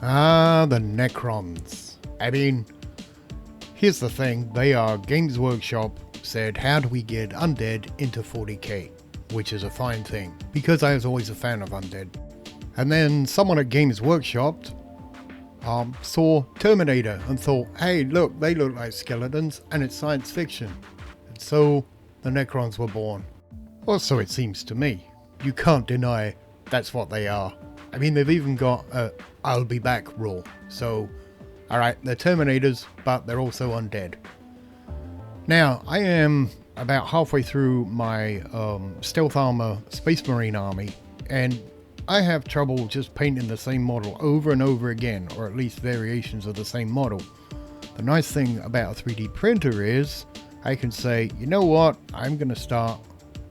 Ah, the Necrons. I mean, here's the thing. They are Games Workshop said, how do we get Undead into 40k? Which is a fine thing, because I was always a fan of Undead. And then someone at Games Workshop saw Terminator and thought, hey, look, they look like skeletons and it's science fiction. And so the Necrons were born. Or so it seems to me. You can't deny that's what they are. I mean, they've even got a I'll be back rule. So, alright, they're Terminators, but they're also undead. Now, I am about halfway through my stealth armor Space Marine army, and I have trouble just painting the same model over and over again, or at least variations of the same model. The nice thing about a 3D printer is I can say, you know what, I'm going to start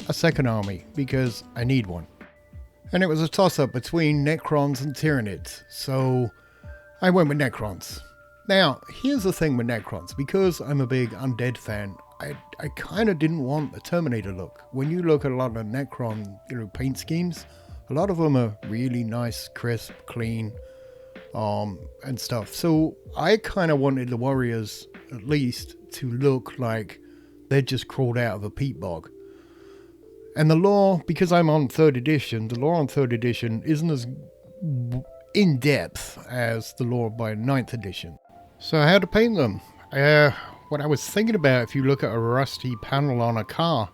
a second army because I need one. And it was a toss-up between Necrons and Tyranids, so I went with Necrons. Now, here's the thing with Necrons. Because I'm a big Undead fan, I kind of didn't want the Terminator look. When you look at a lot of Necron paint schemes, a lot of them are really nice, crisp, clean, and stuff. So I kind of wanted the warriors, at least, to look like they'd just crawled out of a peat bog. And the lore, because I'm on 3rd edition, the lore on 3rd edition isn't as in-depth as the lore by 9th edition. So how to paint them? What I was thinking about, if you look at a rusty panel on a car,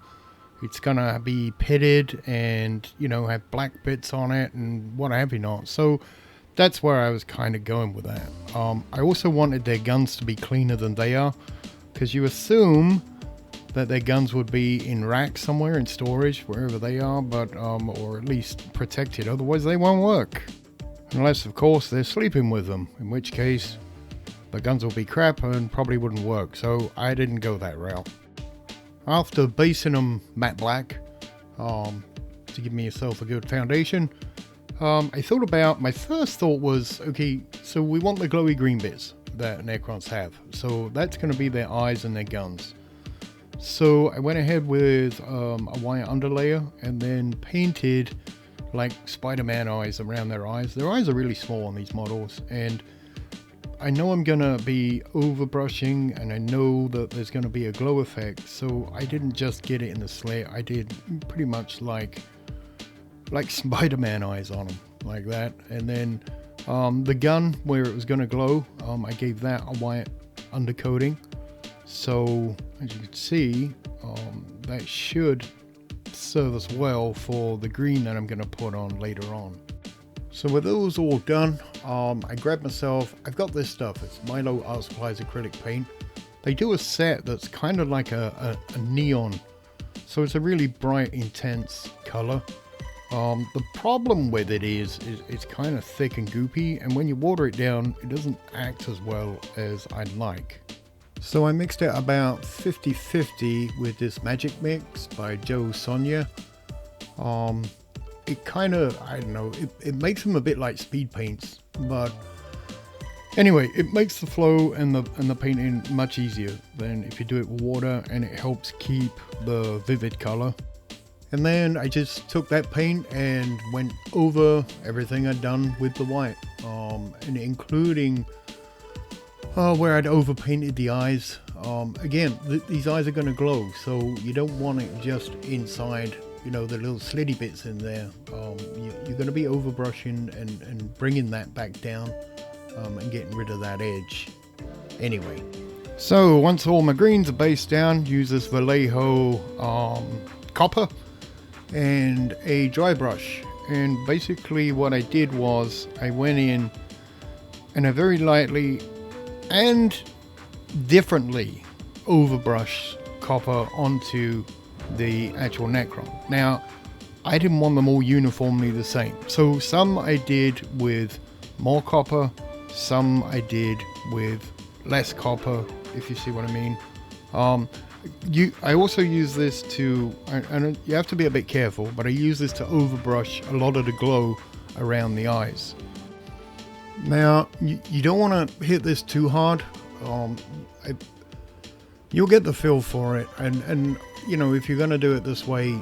it's gonna be pitted and, have black bits on it and what have you not. So that's where I was kind of going with that. I also wanted their guns to be cleaner than they are, because you assume that their guns would be in racks somewhere in storage, wherever they are, but or at least protected, otherwise they won't work. Unless, of course, they're sleeping with them, in which case the guns will be crap and probably wouldn't work, so I didn't go that route. After basing them matte black, to give myself a good foundation, I thought about, my first thought was, okay, so we want the glowy green bits that Necrons have, so that's going to be their eyes and their guns. So I went ahead with a white underlayer and then painted like Spider-Man eyes around their eyes. Their eyes are really small on these models, and I know I'm gonna be overbrushing, and I know that there's gonna be a glow effect, so I didn't just get it in the slit. I did pretty much like Spider-Man eyes on them, like that. And then the gun where it was gonna glow, I gave that a white undercoating. So as you can see, that should serve us well for the green that I'm going to put on later on. So with those all done, I grabbed myself, I've got this stuff, it's Milo Art Supplies acrylic paint. They do a set that's kind of like a neon, so it's a really bright, intense color. The problem with it is it's kind of thick and goopy, and when you water it down, it doesn't act as well as I'd like. So I mixed it about 50-50 with this Magic Mix by Joe Sonia. It kind of, I don't know, it makes them a bit like speed paints, but anyway, it makes the flow and the painting much easier than if you do it with water, and it helps keep the vivid color. And then I just took that paint and went over everything I'd done with the white, and including where I'd overpainted the eyes. Again, these eyes are going to glow, so you don't want it just inside, the little slitty bits in there. You're going to be overbrushing and bringing that back down, and getting rid of that edge. Anyway, so once all my greens are based down, use this Vallejo copper and a dry brush. And basically what I did was I went in and I very lightly and differently overbrush copper onto the actual Necron. Now, I didn't want them all uniformly the same, so some I did with more copper, some I did with less copper, if you see what I mean. I also use this to, and you have to be a bit careful, but I use this to overbrush a lot of the glow around the eyes. Now, you don't want to hit this too hard. You'll get the feel for it, and if you're going to do it this way,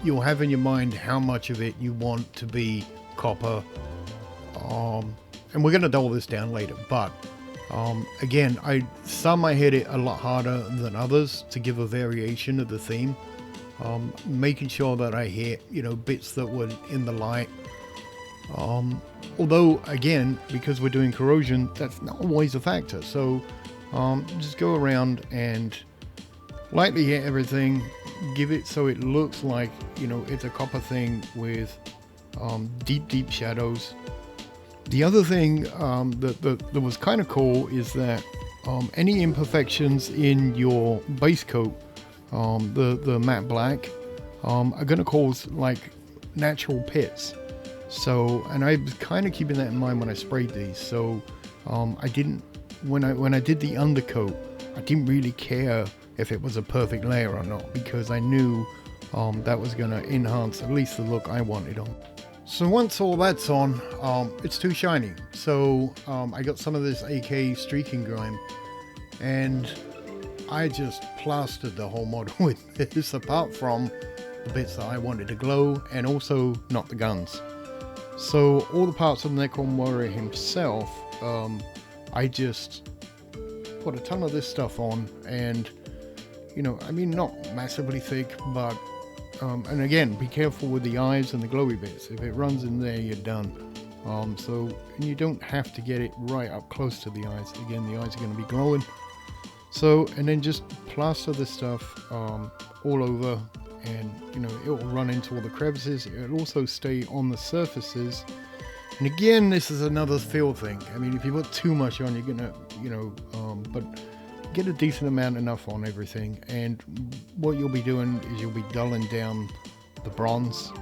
you'll have in your mind how much of it you want to be copper, and we're going to dull this down later, but again, I hit it a lot harder than others to give a variation of the theme, making sure that I hit, you know, bits that were in the light. Although again, because we're doing corrosion, that's not always a factor. So just go around and lightly hit everything, give it so it looks like, you know, it's a copper thing with deep shadows. The other thing that was kind of cool is that any imperfections in your base coat, the matte black, are going to cause like natural pits. So, and I was kind of keeping that in mind when I sprayed these. So I didn't, when I did the undercoat, I didn't really care if it was a perfect layer or not, because I knew that was going to enhance at least the look I wanted on. So once all that's on, it's too shiny. So I got some of this AK streaking grime, and I just plastered the whole model with this, apart from the bits that I wanted to glow, and also not the guns. So all the parts of the Necron warrior himself, I just put a ton of this stuff on, and you know, I mean, not massively thick, but and again, be careful with the eyes and the glowy bits. If it runs in there, you're done. And you don't have to get it right up close to the eyes. Again, the eyes are going to be glowing. So, and then just plaster this stuff all over, and you know, it will run into all the crevices. It'll also stay on the surfaces. And again, this is another feel thing. I mean, if you put too much on, you're gonna, you know, but get a decent amount enough on everything. And what you'll be doing is you'll be dulling down the bronze.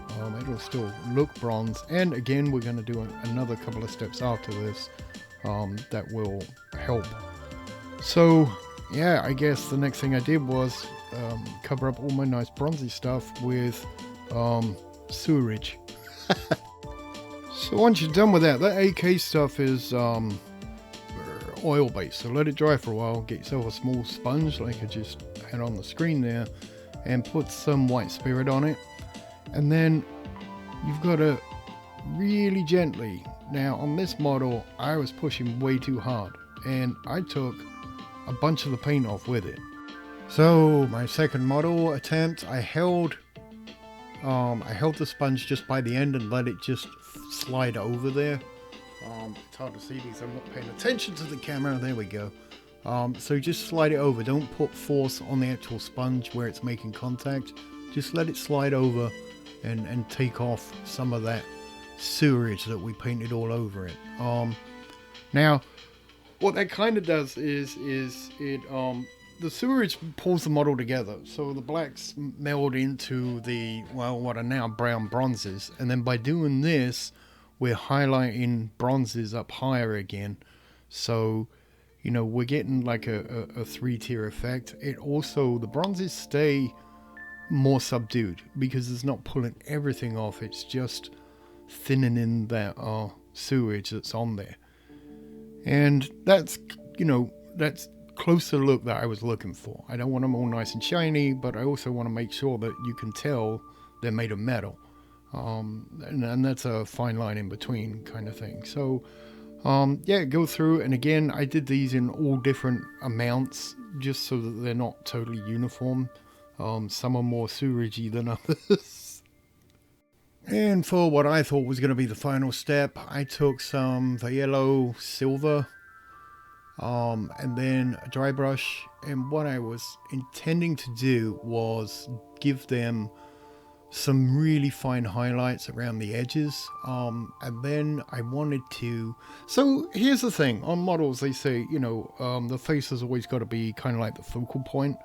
It'll still look bronze. And again, we're going to do another couple of steps after this that will help. So yeah, I guess the next thing I did was cover up all my nice bronzy stuff with sewerage. So once you're done with that, that AK stuff is oil based, so let it dry for a while. Get yourself a small sponge like I just had on the screen there, and put some white spirit on it, and then you've got to really gently. Now on this model I was pushing way too hard, and I took a bunch of the paint off with it. So my second model attempt, I held the sponge just by the end and let it just slide over there. It's hard to see because I'm not paying attention to the camera. There we go. So just slide it over. Don't put force on the actual sponge where it's making contact. Just let it slide over and take off some of that sewerage that we painted all over it. Now, what that kind of does is it the sewerage pulls the model together. So the blacks meld into the, well, what are now brown bronzes, and then by doing this, we're highlighting bronzes up higher again. So, you know, we're getting like a three-tier effect. It also, the bronzes stay more subdued because it's not pulling everything off. It's just thinning in that sewage that's on there. And that's, you know, that's close to the look that I was looking for. I don't want them all nice and shiny, but I also want to make sure that you can tell they're made of metal. And that's a fine line in between kind of thing. So yeah, go through, and again, I did these in all different amounts just so that they're not totally uniform. Some are more seweragey than others. And for what I thought was going to be the final step, I took some yellow silver and then a dry brush, and what I was intending to do was give them some really fine highlights around the edges, and then I wanted to, so here's the thing, on models they say, you know, the face has always got to be kind of like the focal point,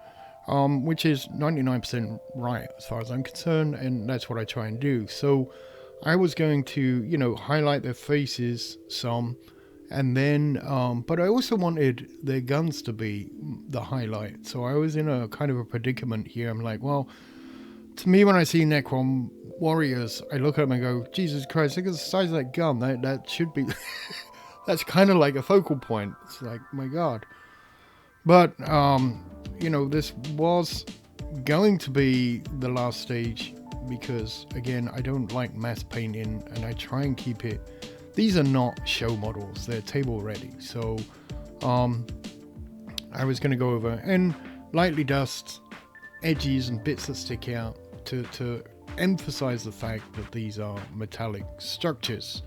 which is 99% right as far as I'm concerned, and that's what I try and do. So I was going to, you know, highlight their faces some, and then but I also wanted their guns to be the highlight. So I was in a kind of a predicament here. I'm like, well, to me, when I see Necron warriors, I look at them and go, Jesus Christ, look at the size of that gun. That should be, that's kind of like a focal point. It's like, my God. But, you know, this was going to be the last stage because, again, I don't like mass painting, and I try and keep it these are not show models, they're table ready. So I was going to go over and lightly dust edges and bits that stick out to emphasize the fact that these are metallic structures.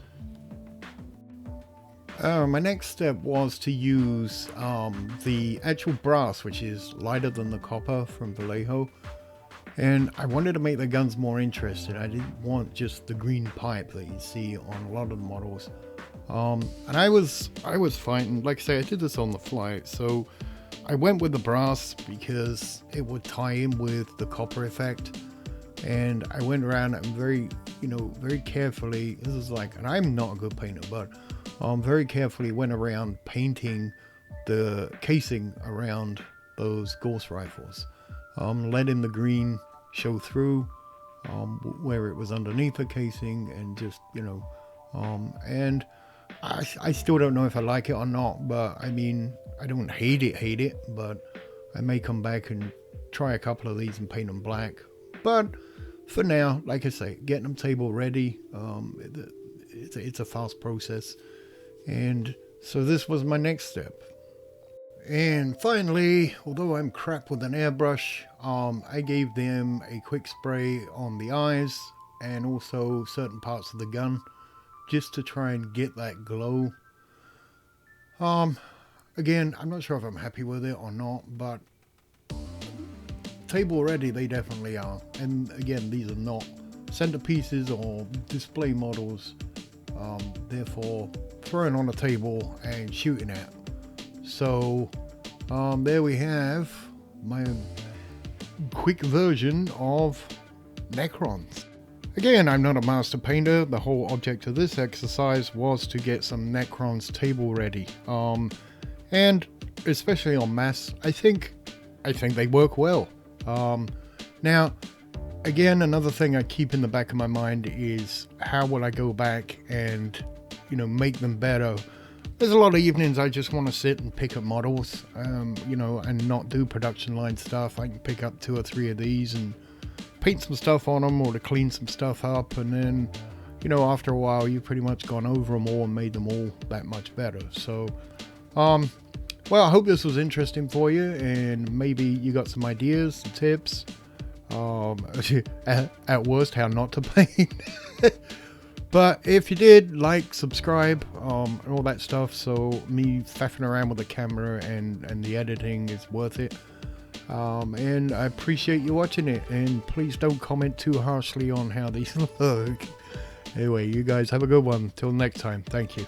My next step was to use the actual brass, which is lighter than the copper from Vallejo, and I wanted to make the guns more interesting. I didn't want just the green pipe that you see on a lot of the models. And I was fighting, like I say, I did this on the fly, so I went with the brass because it would tie in with the copper effect. And I went around and very carefully, this is like, and I'm not a good painter, but very carefully went around painting the casing around those ghost rifles, letting the green show through where it was underneath the casing, and just, and I still don't know if I like it or not, but I mean, I don't hate it, but I may come back and try a couple of these and paint them black. But for now, like I say, getting them table ready, it's a fast process. And so this was my next step. And finally, although I'm crap with an airbrush, I gave them a quick spray on the eyes and also certain parts of the gun, just to try and get that glow. Again, I'm not sure if I'm happy with it or not, but table ready they definitely are. And again, these are not centerpieces or display models, therefore throwing on a table and shooting at. So there we have my quick version of Necrons. Again, I'm not a master painter. The whole object of this exercise was to get some Necrons table ready, and especially on mass, I think they work well. Now, again, another thing I keep in the back of my mind is how will I go back and make them better. There's a lot of evenings I just want to sit and pick up models, and not do production line stuff. I can pick up 2 or 3 of these and paint some stuff on them, or to clean some stuff up, and then after a while you've pretty much gone over them all and made them all that much better. So well, I hope this was interesting for you, and maybe you got some ideas, some tips, at worst how not to paint. But if you did, like, subscribe, and all that stuff, so me faffing around with the camera and the editing is worth it. And I appreciate you watching it, and please don't comment too harshly on how these look. Anyway, you guys have a good one. Till next time, thank you.